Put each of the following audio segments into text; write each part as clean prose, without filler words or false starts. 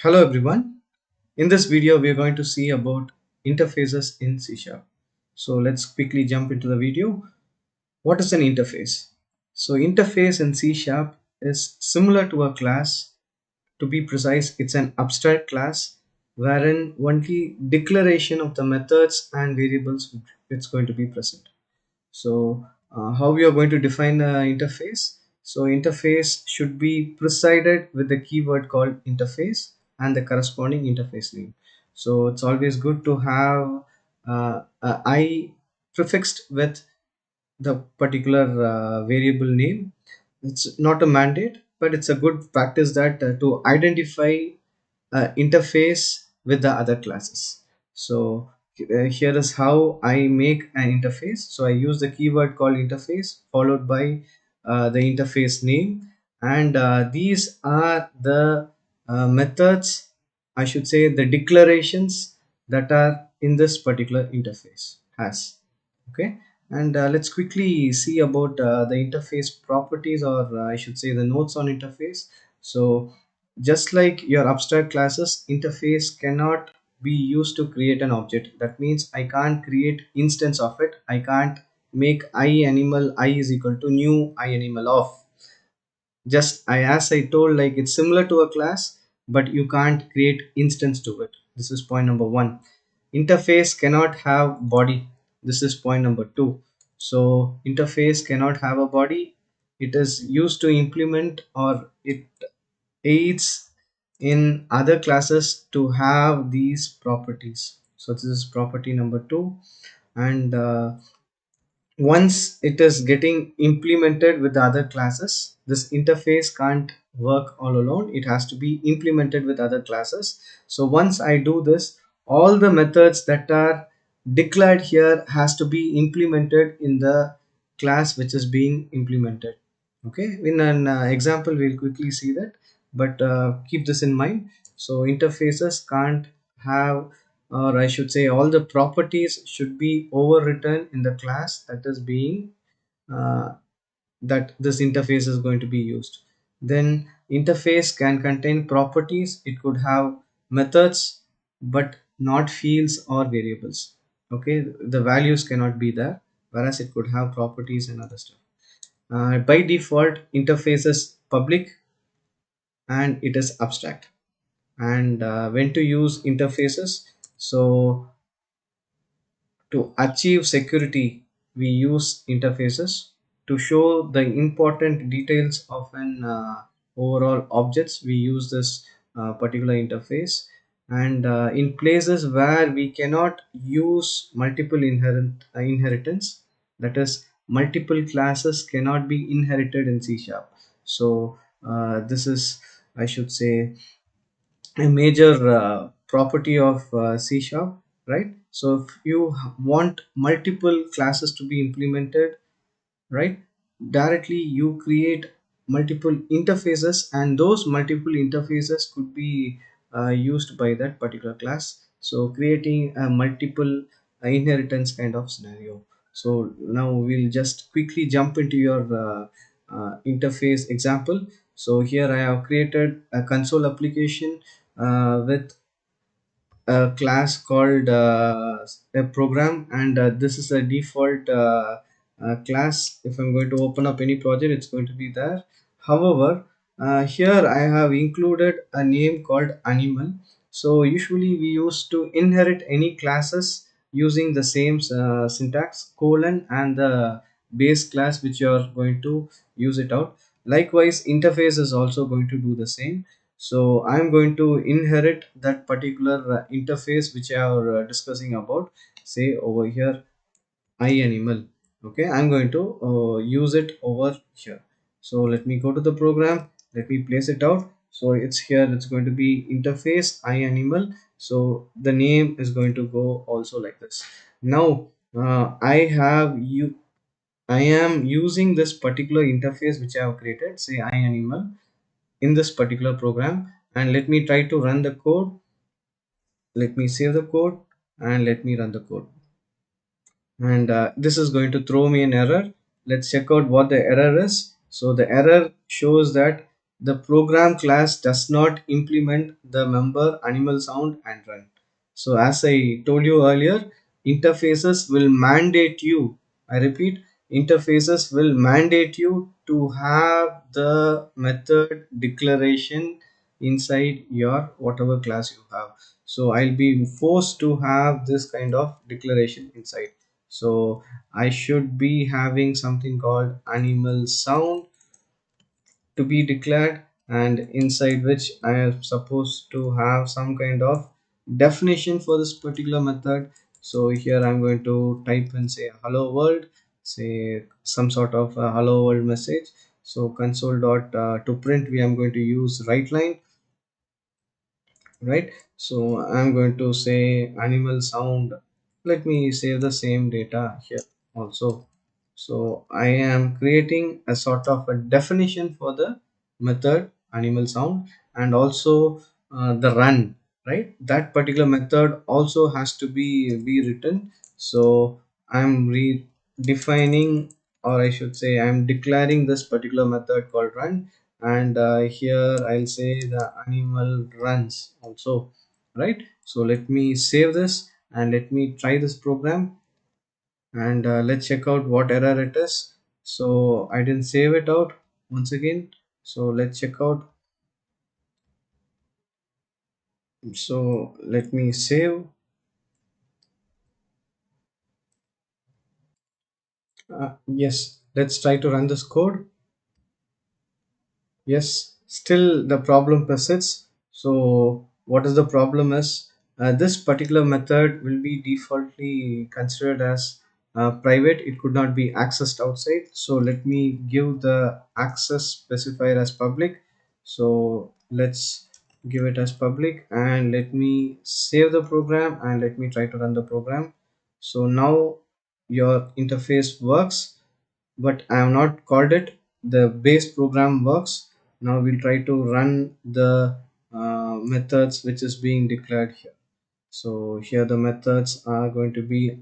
Hello everyone. In this video we are going to see about interfaces in C Sharp. So let's quickly jump into the video. What is an interface? So interface in C Sharp is similar to a class. To be precise, it's an abstract class wherein only declaration of the methods and variables it's going to be present. So how we are going to define an interface? So interface should be preceded with the keyword called interface and the corresponding interface name. So it's always good to have a I prefixed with the particular variable name. It's not a mandate, but it's a good practice that to identify interface with the other classes. So here is how I make an interface. So I use the keyword called interface followed by the interface name, and these are the methods, I should say the declarations that are in this particular interface has. Okay, and let's quickly see about the interface properties, or I should say the notes on interface. So just like your abstract classes, interface cannot be used to create an object. That means I can't create instance of it. I can't make iAnimal I is equal to new iAnimal of. Just I as I told, like it's similar to a class, but you can't create instance to it. This is point number one. Interface cannot have body. This is point number two. So interface cannot have a body. It is used to implement, or it aids in other classes to have these properties. So this is property number two. And once it is getting implemented with the other classes, this interface can't work all alone. It has to be implemented with other classes. So once I do this, all the methods that are declared here has to be implemented in the class which is being implemented. Okay, in an example we'll quickly see that, but keep this in mind. So interfaces can't have, or I should say all the properties should be overwritten in the class that is being uh, that this interface is going to be used. Then interface can contain properties. It could have methods but not fields or variables. Okay, the values cannot be there, whereas it could have properties and other stuff. By default interface is public and it is abstract. And when to use interfaces? So to achieve security, we use interfaces to show the important details of an overall objects. We use this particular interface, and in places where we cannot use multiple inheritance, that is, multiple classes cannot be inherited in C sharp. So this is, I should say, a major property of C sharp, right? So if you want multiple classes to be implemented, right, directly you create multiple interfaces, and those multiple interfaces could be used by that particular class. So creating a multiple inheritance kind of scenario. So now we'll just quickly jump into your interface example. So here I have created a console application with a class called a program, and this is a default class. If I'm going to open up any project, it's going to be there. However, here I have included a name called animal. So usually we used to inherit any classes using the same syntax colon and the base class which you are going to use it out. Likewise interface is also going to do the same. So I'm going to inherit that particular interface which I are discussing about, say over here iAnimal. Okay, I'm going to use it over here. So let me go to the program, let me place it out. So it's here, it's going to be interface iAnimal. So the name is going to go also like this. Now I am using this particular interface which I have created, say iAnimal, in this particular program, and let me try to run the code. Let me save the code and let me run the code, and this is going to throw me an error. Let's check out what the error is. So the error shows that the program class does not implement the member animal sound and run. So as I told you earlier, interfaces will mandate you, I repeat, interfaces will mandate you to have the method declaration inside your whatever class you have. So I'll be forced to have this kind of declaration inside. So I should be having something called animal sound to be declared, and inside which I am supposed to have some kind of definition for this particular method. So here I'm going to type and say hello world, say some sort of a hello world message. So console dot to print, we am going to use right line, right? So I'm going to say animal sound. Let me save the same data here also. So I am creating a sort of a definition for the method animal sound, and also the run, right? That particular method also has to be written. So I'm redefining, or I should say I'm declaring this particular method called run, and here I'll say the animal runs also, right? So let me save this and let me try this program, and let's check out what error it is. So I didn't save it out once again, so let's check out. So let me save. Yes, let's try to run this code. Yes, still the problem persists. So what is the problem is, this particular method will be defaultly considered as private. It could not be accessed outside. So let me give the access specifier as public. So let's give it as public, and let me save the program and let me try to run the program. So now your interface works, but I have not called it. The base program works. Now we'll try to run the methods which is being declared here. So here the methods are going to be,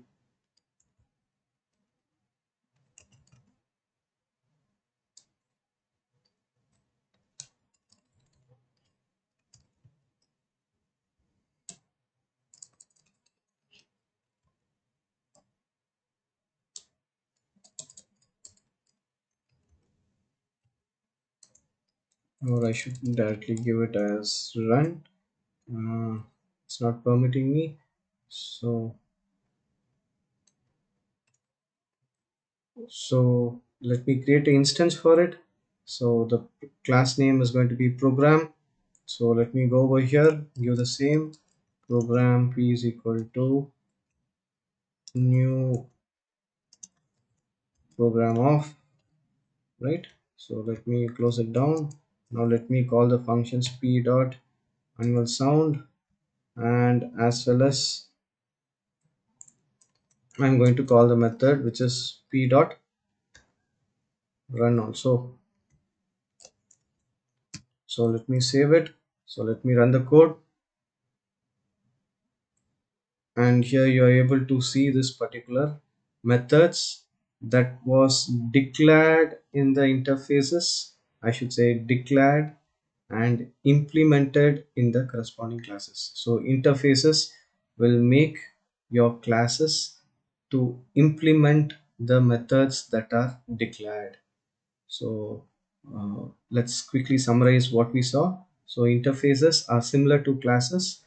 or I should directly give it as run. It's not permitting me. So let me create an instance for it. So the class name is going to be program. So let me go over here, give the same program p is equal to new program of, right? So let me close it down. Now let me call the functions p dot animal sound, and as well as I'm going to call the method which is p dot run also. So let me save it. So let me run the code, and here you are able to see this particular methods that was declared in the interfaces, I should say declared and implemented in the corresponding classes. So interfaces will make your classes to implement the methods that are declared. So let's quickly summarize what we saw. So interfaces are similar to classes,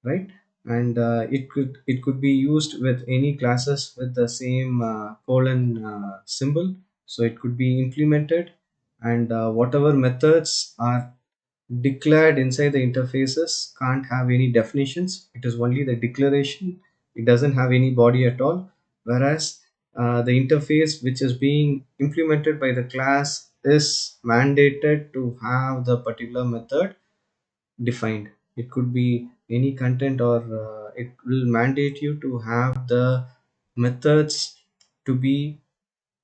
right? And it could be used with any classes with the same colon symbol. So it could be implemented, and whatever methods are declared inside the interfaces can't have any definitions. It is only the declaration. It doesn't have any body at all. Whereas the interface which is being implemented by the class is mandated to have the particular method defined. It could be any content, or it will mandate you to have the methods to be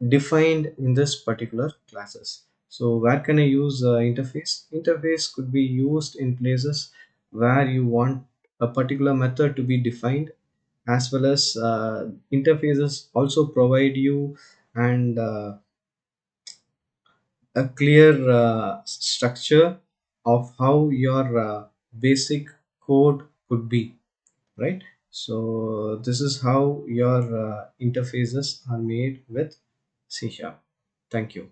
defined in this particular classes. So where can I use interface? Interface could be used in places where you want a particular method to be defined, as well as interfaces also provide you and a clear structure of how your basic code could be, right? So this is how your interfaces are made with C Sharp. Thank you.